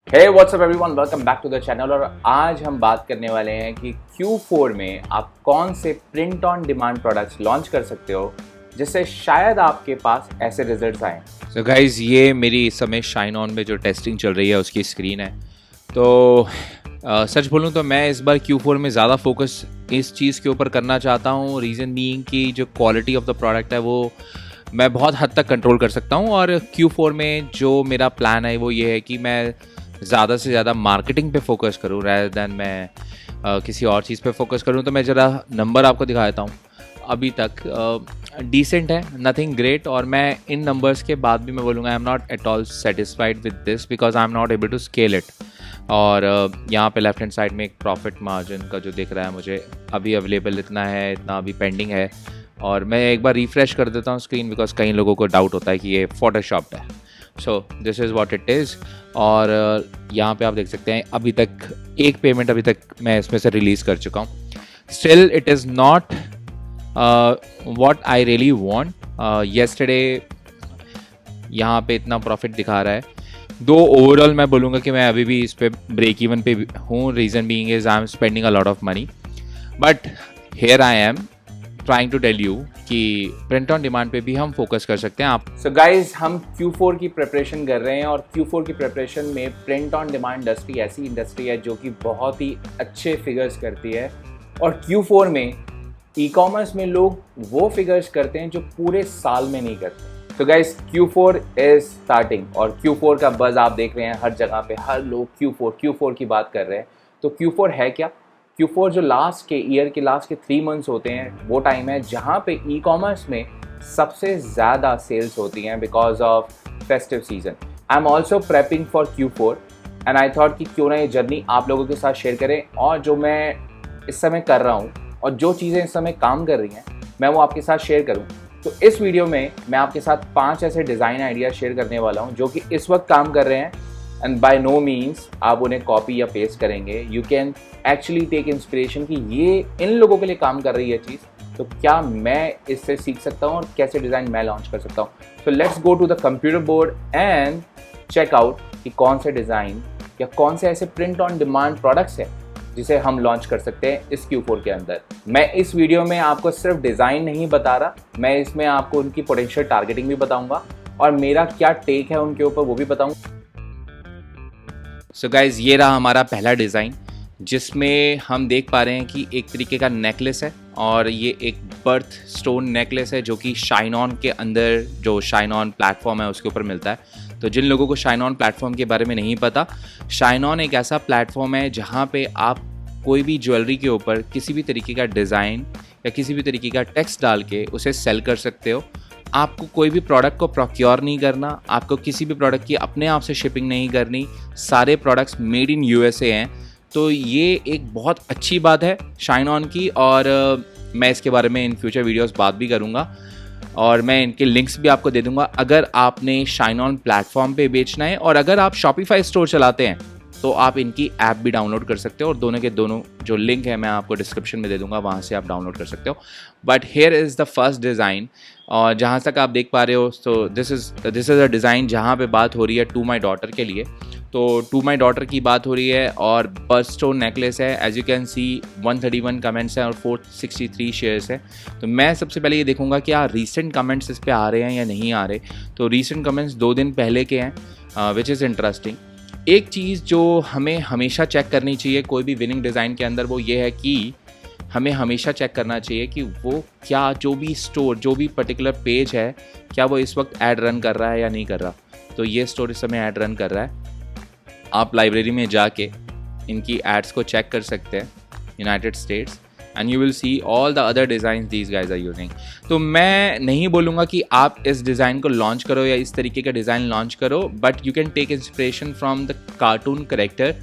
Hey what's up everyone, welcome back to the channel। और आज हम बात करने वाले हैं कि Q4 में आप कौन से print on demand products launch कर सकते हो जिससे शायद आपके पास ऐसे रिजल्ट्स आए। तो गाइज़ ये मेरी इस समय शाइन ऑन में जो टेस्टिंग चल रही है उसकी स्क्रीन है। तो सच बोलूँ तो मैं इस बार Q4 में ज़्यादा फोकस इस चीज़ के ऊपर करना चाहता हूँ। रीज़न बीइंग कि जो क्वालिटी ऑफ द प्रोडक्ट है वो मैं बहुत हद तक कंट्रोल कर सकता हूँ। और Q4 में जो मेरा प्लान है वो ये है कि मैं ज़्यादा से ज़्यादा मार्केटिंग पे फोकस करूँ रैदर दैन मैं किसी और चीज़ पे फोकस करूँ। तो मैं ज़रा नंबर आपको दिखा देता हूँ। अभी तक डिसेंट है, नथिंग ग्रेट। और मैं इन नंबर्स के बाद भी मैं बोलूँगा I am not at all satisfied with this because I am not able to scale it. और यहाँ पे लेफ्ट हैंड साइड में एक प्रॉफिट मार्जिन का जो दिख रहा है मुझे अभी अवेलेबल इतना है, इतना अभी पेंडिंग है। और मैं एक बार रिफ्रेश कर देता हूँ स्क्रीन बिकॉज कई लोगों को डाउट होता है कि ये फोटोशॉप्ड है। सो this is what it is. और यहाँ पे आप देख सकते हैं अभी तक एक पेमेंट अभी तक मैं इसमें से रिलीज़ कर चुका हूँ। Still it is not what I really want। yesterday यहाँ पे इतना प्रॉफिट दिखा रहा है। दो ओवरऑल मैं बोलूँगा कि मैं अभी भी इस पे ब्रेक इवन पे हूँ। Reason being is I am spending a lot of money, but here I am trying to tell you कि प्रिंट ऑन डिमांड पे भी हम फोकस कर सकते हैं। आप सो गाइज हम Q4 की प्रिपरेशन कर रहे हैं और Q4 की प्रिपरेशन में प्रिंट ऑन डिमांड इंडस्ट्री ऐसी इंडस्ट्री है जो कि बहुत ही अच्छे फिगर्स करती है। और Q4 में ई कॉमर्स में लोग वो फिगर्स करते हैं जो पूरे साल में नहीं करते। तो गाइस Q4 इज स्टार्टिंग और Q4 का बज़ आप देख रहे हैं हर जगह पे, हर लोग Q4 की बात कर रहे हैं। तो Q4 है क्या? Q4 जो लास्ट के ईयर के लास्ट के 3 मंथ्स होते हैं वो टाइम है जहाँ पे ई कॉमर्स में सबसे ज़्यादा सेल्स होती हैं because of festive season. I am also prepping for Q4 and I thought कि क्यों ना ये जर्नी आप लोगों के साथ शेयर करें। और जो मैं इस समय कर रहा हूँ और जो चीज़ें इस समय काम कर रही हैं मैं वो आपके साथ शेयर करूं। तो इस वीडियो में मैं आपके साथ 5 ऐसे डिज़ाइन आइडिया शेयर करने वाला हूं जो कि इस वक्त काम कर रहे हैं एंड बाय नो मीन्स आप उन्हें कॉपी या पेस्ट करेंगे। You can actually take inspiration कि ये इन लोगों के लिए काम कर रही है चीज़, तो क्या मैं इससे सीख सकता हूँ और कैसे डिज़ाइन मैं लॉन्च कर सकता हूँ। So let's go to the computer board and check out कि कौन से डिज़ाइन या कौन से ऐसे प्रिंट ऑन डिमांड प्रोडक्ट्स हैं जिसे हम लॉन्च कर सकते हैं इस Q4 के अंदर। मैं इस वीडियो में आपको सिर्फ डिज़ाइन नहीं बता रहा, मैं इसमें आपको उनकी पोटेंशियल टारगेटिंग भी बताऊंगा और मेरा क्या टेक है उनके ऊपर वो भी बताऊंगा। सो गाइज ये रहा हमारा पहला डिज़ाइन जिसमें हम देख पा रहे हैं कि एक तरीके का नेकलेस है और ये एक बर्थ स्टोन नेकलेस है जो कि शाइन ऑन के अंदर जो शाइन ऑन प्लेटफॉर्म है उसके ऊपर मिलता है। तो जिन लोगों को शाइन ऑन प्लेटफॉर्म के बारे में नहीं पता, शाइन ऑन एक ऐसा प्लेटफॉर्म है जहाँ पे आप कोई भी ज्वेलरी के ऊपर किसी भी तरीके का डिज़ाइन या किसी भी तरीके का टेक्स्ट डाल के उसे सेल कर सकते हो। आपको कोई भी प्रोडक्ट को प्रोक्योर नहीं करना, आपको किसी भी प्रोडक्ट की अपने आप से शिपिंग नहीं करनी, सारे प्रोडक्ट्स मेड इन USA हैं। तो ये एक बहुत अच्छी बात है शाइन ऑन की और मैं इसके बारे में इन फ्यूचर वीडियोस बात भी करूँगा और मैं इनके लिंक्स भी आपको दे दूंगा अगर आपने शाइन ऑन प्लेटफॉर्म पे बेचना है। और अगर आप शॉपिफाई स्टोर चलाते हैं तो आप इनकी ऐप भी डाउनलोड कर सकते हो और दोनों के दोनों जो लिंक है मैं आपको डिस्क्रिप्शन में दे दूंगा, वहाँ से आप डाउनलोड कर सकते हो। But here is the first design और जहाँ तक आप देख पा रहे हो तो दिस इज़ अ डिज़ाइन जहाँ पे बात हो रही है टू माई डॉटर के लिए। तो टू माई डॉटर की बात हो रही है और बर्थ स्टोन नेकलेस है। As you can see 131 comments हैं और 463 शेयर्स है। तो मैं सबसे पहले ये देखूंगा क्या रीसेंट कमेंट्स इस पे आ रहे हैं या नहीं आ रहे। तो रीसेंट कमेंट्स 2 दिन पहले के हैं विच इज़ इंटरेस्टिंग। एक चीज़ जो हमें हमेशा चेक करनी चाहिए कोई भी विनिंग डिज़ाइन के अंदर वो ये है कि हमें हमेशा चेक करना चाहिए कि वो क्या जो भी स्टोर जो भी पर्टिकुलर पेज है क्या वो इस वक्त ऐड रन कर रहा है या नहीं कर रहा। तो ये स्टोर इस समय ऐड रन कर रहा है। आप लाइब्रेरी में जाके इनकी एड्स को चेक कर सकते हैं United States and you will see all the other design these guys are using. तो मैं नहीं बोलूँगा कि आप इस डिज़ाइन को लॉन्च करो या इस तरीके का डिज़ाइन लॉन्च करो, but you can take inspiration from the cartoon character.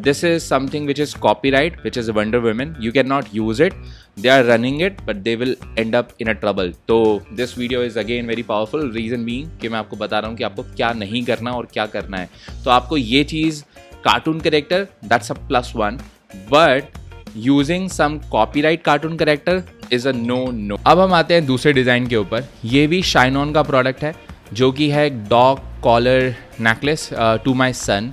This is something which is copyright which is Wonder Woman. You can not use it, they are running it but they will end up in a trouble। तो this video is again very powerful, reason being कि मैं आपको बता रहा हूँ कि आपको क्या नहीं करना और क्या करना है। तो आपको ये चीज़ cartoon character that's a +1 but using some copyright cartoon character is a no। अब हम आते हैं दूसरे डिज़ाइन के ऊपर। ये भी शाइन ऑन का प्रोडक्ट है जो कि है dog collar necklace to my son.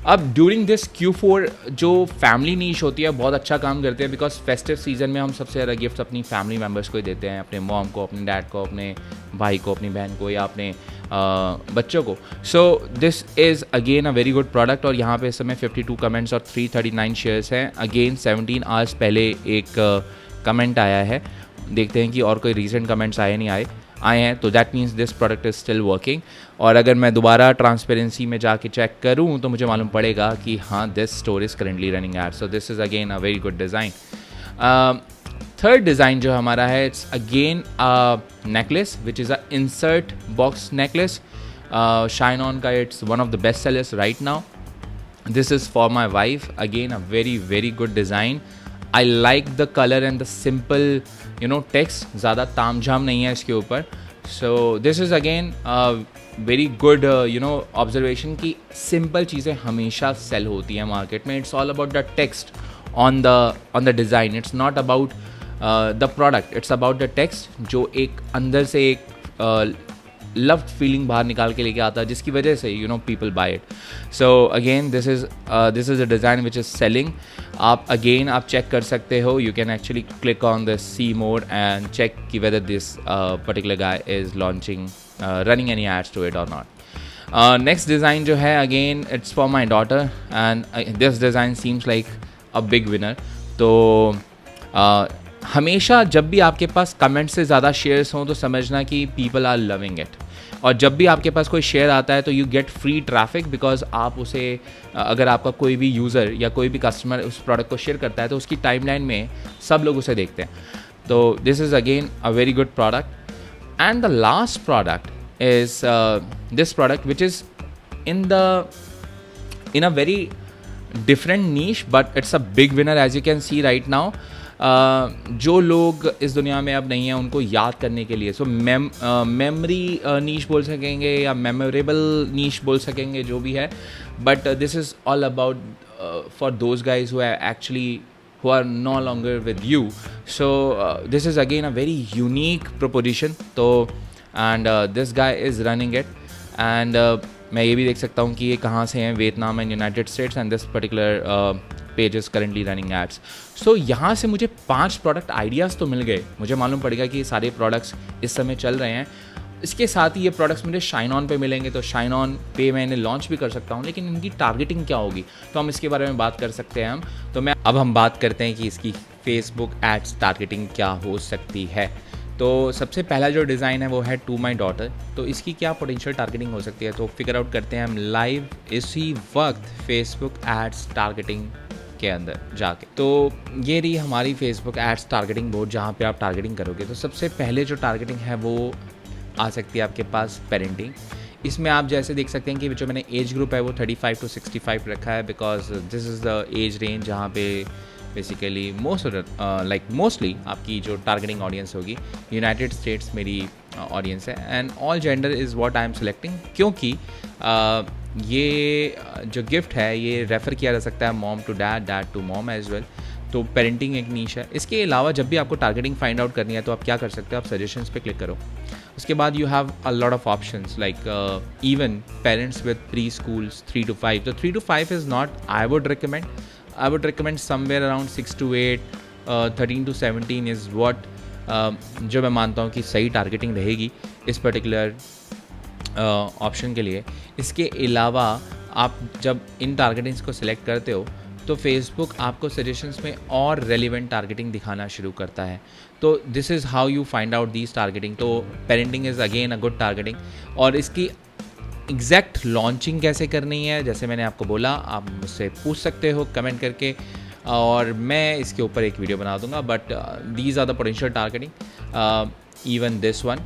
अब ड्यूरिंग दिस Q4 जो फैमिली नीश होती है बहुत अच्छा काम करते हैं, बिकॉज फेस्टिव सीजन में हम सबसे ज़्यादा गिफ्ट अपनी फैमिली मेम्बर्स को ही देते हैं, अपने मॉम को, अपने डैड को, अपने भाई को, अपनी बहन को या अपने बच्चों को. सो this is again a very good product. और यहाँ पे इस समय 52 कमेंट्स और 339 शेयर्स हैं. अगेन 17 आवर्स पहले एक कमेंट आया है. देखते हैं कि और कोई रीसेंट कमेंट्स आए हैं, तो that means this product is still working. और अगर मैं दोबारा ट्रांसपेरेंसी में जाके चेक करूँ तो मुझे मालूम पड़ेगा कि हाँ, this store is currently running ad. So this is again a very good design. Third design जो हमारा है, it's again necklace which is a insert box necklace. Shine on का it's one of the best sellers right now. This is for my wife. Again a very very good design. I like the colour and the simple text. ज़्यादा ताम झाम नहीं है इसके ऊपर. सो this is again very good observation कि simple चीज़ें हमेशा सेल होती हैं मार्केट में. It's all about the text on the design. It's not about the product, it's about the text जो एक अंदर से एक लव्ड फीलिंग बाहर निकाल के लेके आता है, जिसकी वजह से people buy it. So again this is a design which is selling. आप चेक कर सकते हो. You can actually click on the C mode and check कि whether this particular guy is launching running any ads to it और not. Next design जो है, again it's for my daughter and this design seems like a big winner. तो हमेशा जब भी आपके पास comment से ज़्यादा शेयर्स हों तो समझना कि पीपल आर लविंग इट. और जब भी आपके पास कोई शेयर आता है तो you get free traffic, because आप उसे अगर आपका कोई भी यूज़र या कोई भी कस्टमर उस प्रोडक्ट को शेयर करता है तो उसकी टाइमलाइन में सब लोग उसे देखते हैं. तो this is again a very good product. And the last product is this product which is in a very different niche, but it's a big winner as you can see right now. जो लोग इस दुनिया में अब नहीं हैं उनको याद करने के लिए, सो मेमरी नीश बोल सकेंगे या मेमोरेबल नीश बोल सकेंगे, जो भी है. But this is all about for those guys who actually who are no longer with you. So this is again a very unique proposition. So and this guy is running it. And मैं ये भी देख सकता हूँ कि ये कहाँ से हैं, Vietnam and United States. And this particular page is currently running ads. So यहाँ से मुझे 5 प्रोडक्ट आइडियाज़ तो मिल गए. मुझे मालूम पड़ेगा कि ये सारे प्रोडक्ट्स इस समय चल रहे हैं. इसके साथ ही ये प्रोडक्ट्स मुझे शाइन ऑन पे मिलेंगे, तो शाइन ऑन पे मैं इन्हें लॉन्च भी कर सकता हूँ. लेकिन इनकी टारगेटिंग क्या होगी तो हम इसके बारे में बात कर सकते हैं. अब हम बात करते हैं कि इसकी फेसबुक एड्स टारगेटिंग क्या हो सकती है. तो सबसे पहला जो डिज़ाइन है वो है टू माई डॉटर. तो इसकी क्या पोटेंशियल टारगेटिंग हो सकती है, तो फिगर आउट करते हैं हम लाइव इसी वक्त फेसबुक एड्स टारगेटिंग के अंदर जाके. तो ये रही हमारी फेसबुक एड्स टारगेटिंग बोर्ड जहाँ पे आप टारगेटिंग करोगे. तो सबसे पहले जो टारगेटिंग है वो आ सकती है आपके पास पेरेंटिंग. इसमें आप जैसे देख सकते हैं कि जो मैंने एज ग्रुप है वो 35 to 65 रखा है, because this is the age range जहाँ पे बेसिकली मोस्टली आपकी जो टारगेटिंग ऑडियंस होगी यूनाइटेड स्टेट्स मेरी ऑडियंस है. And all gender is what I am selecting, क्योंकि ये जो गिफ्ट है ये रेफ़र किया जा सकता है mom to dad, dad to mom as well. तो पेरेंटिंग एक नीश है. इसके अलावा जब भी आपको टारगेटिंग फाइंड आउट करनी है तो आप क्या कर सकते हो, आप सजेशंस पे क्लिक करो. उसके बाद you have a lot of options like even parents with pre schools 3 to 5. तो 3 to 5 is not I would recommend somewhere around 6 to 8, 13 to 17 is what जो मैं मानता हूँ कि सही टारगेटिंग रहेगी इस पर्टिकुलर ऑप्शन के लिए. इसके अलावा आप जब इन टारगेटिंग्स को सिलेक्ट करते हो तो फेसबुक आपको सजेशंस में और रेलिवेंट टारगेटिंग दिखाना शुरू करता है. तो this is how you find out these targeting. तो parenting is again a good targeting. और इसकी एग्जैक्ट लॉन्चिंग कैसे करनी है, जैसे मैंने आपको बोला, आप मुझसे पूछ सकते हो कमेंट करके और मैं इसके ऊपर एक वीडियो बना दूंगा. But these are the potential targeting, even this one.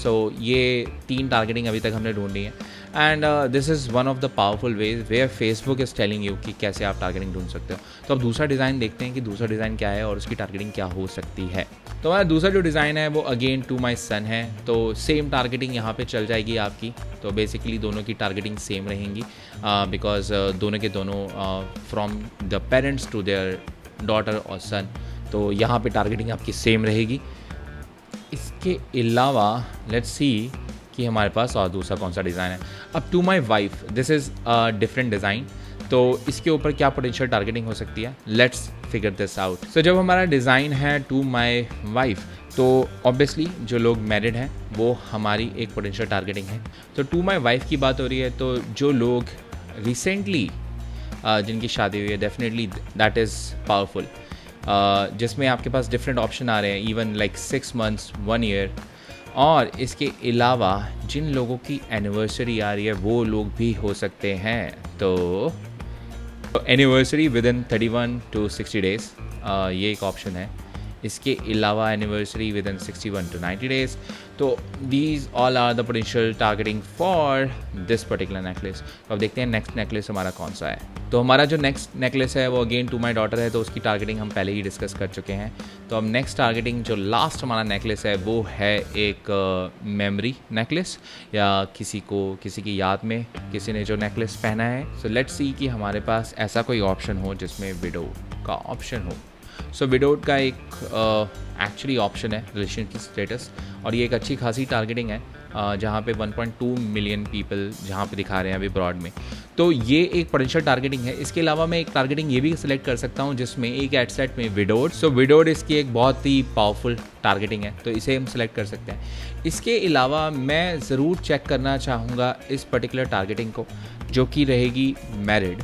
So ये 3 टारगेटिंग अभी तक हमने ढूंढी है. And this is one of the powerful ways where Facebook is telling you कि कैसे आप टारगेटिंग ढूंढ सकते हो. तो अब दूसरा डिज़ाइन देखते हैं कि दूसरा डिज़ाइन क्या है और उसकी टारगेटिंग क्या हो सकती है. तो हमारा दूसरा जो डिज़ाइन है वो अगेन टू माई सन है. तो सेम टारगेटिंग यहाँ पे चल जाएगी आपकी. तो बेसिकली दोनों की टारगेटिंग सेम रहेंगी, बिकॉज दोनों के दोनों from the parents to their daughter और सन. तो यहाँ पे टारगेटिंग आपकी सेम रहेगी. इसके अलावा लेट्स सी कि हमारे पास और दूसरा कौन सा डिज़ाइन है. अब to my wife, this is a different design. तो इसके ऊपर क्या पोटेंशियल टारगेटिंग हो सकती है, let's figure this out. So जब हमारा डिज़ाइन है टू माई वाइफ, तो ऑब्वियसली जो लोग मैरिड हैं वो हमारी एक पोटेंशियल टारगेटिंग है। तो टू माई वाइफ की बात हो रही है, तो जो लोग रिसेंटली जिनकी शादी हुई है, डेफिनेटली दैट इज़ पावरफुल, जिसमें आपके पास डिफरेंट ऑप्शन आ रहे हैं, इवन लाइक 6 months 1 year। और इसके अलावा जिन लोगों की एनिवर्सरी आ रही है वो लोग भी हो सकते हैं। तो anniversary with in 31 to 60 days, ये एक ऑप्शन है। इसके अलावा anniversary within 61 to 90 days। तो these all are the potential targeting for this particular necklace. तो अब देखते हैं नेक्स्ट नेकलेस हमारा कौन सा है। तो हमारा जो नेक्स्ट नेकलेस है वो अगेन टू माई डॉटर है, तो उसकी टारगेटिंग हम पहले ही डिस्कस कर चुके हैं। तो अब नेक्स्ट टारगेटिंग जो लास्ट हमारा नेकलेस है वो है एक मेमोरी नेकलेस, या किसी की याद में किसी ने जो नेकलेस पहना है। सो लेट्स सी कि हमारे पास ऐसा कोई ऑप्शन हो जिसमें विडो का ऑप्शन हो। सो विडोड का एक एक्चुअली ऑप्शन है रिलेशन की स्टेटस, और ये एक अच्छी खासी टारगेटिंग है, जहाँ पे 1.2 मिलियन पीपल जहाँ पे दिखा रहे हैं अभी ब्रॉड में। तो ये एक पोटेंशियल टारगेटिंग है। इसके अलावा मैं एक टारगेटिंग ये भी सिलेक्ट कर सकता हूँ जिसमें एक एड सेट में विडोड। सो विडोड इसकी एक बहुत ही पावरफुल टारगेटिंग है, तो इसे हम सिलेक्ट कर सकते हैं। इसके अलावा मैं ज़रूर चेक करना चाहूँगा इस पर्टिकुलर टारगेटिंग को, जो कि रहेगी मैरिड,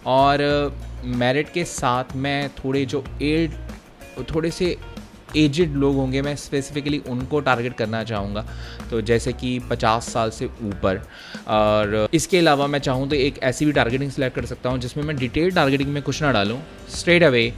और मैरिड के साथ मैं थोड़े से एजिड लोग होंगे, मैं स्पेसिफिकली उनको टारगेट करना चाहूँगा, तो जैसे कि 50 साल से ऊपर। और इसके अलावा मैं चाहूँ तो एक ऐसी भी टारगेटिंग सेलेक्ट कर सकता हूँ जिसमें मैं डिटेल टारगेटिंग में कुछ ना डालूँ, स्ट्रेट अवे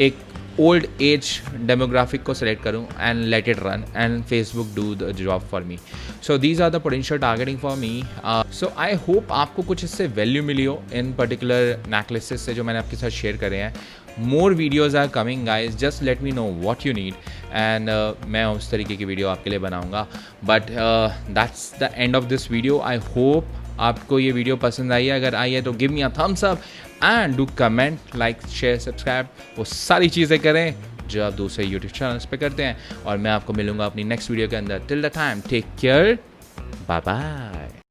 एक ओल्ड एज डेमोग्राफिक को सेलेक्ट करूँ and let it run and Facebook do the job for me. So these are the potential targeting for me. So I hope आपको कुछ इससे वैल्यू मिली हो इन पर्टिकुलर नेकलेसेस से जो मैंने आपके साथ शेयर करे हैं। More videos are coming guys, just let me know what you need, and मैं उस तरीके की वीडियो आपके लिए बनाऊँगा। But that's the end of this video. I hope आपको ये वीडियो पसंद आई है। अगर आई है तो give me a thumbs up and do comment, like, share, subscribe, वो सारी चीज़ें करें जो आप दूसरे यूट्यूब चैनल्स पे करते हैं। और मैं आपको मिलूंगा अपनी नेक्स्ट वीडियो के अंदर। Till the time, take care, bye bye.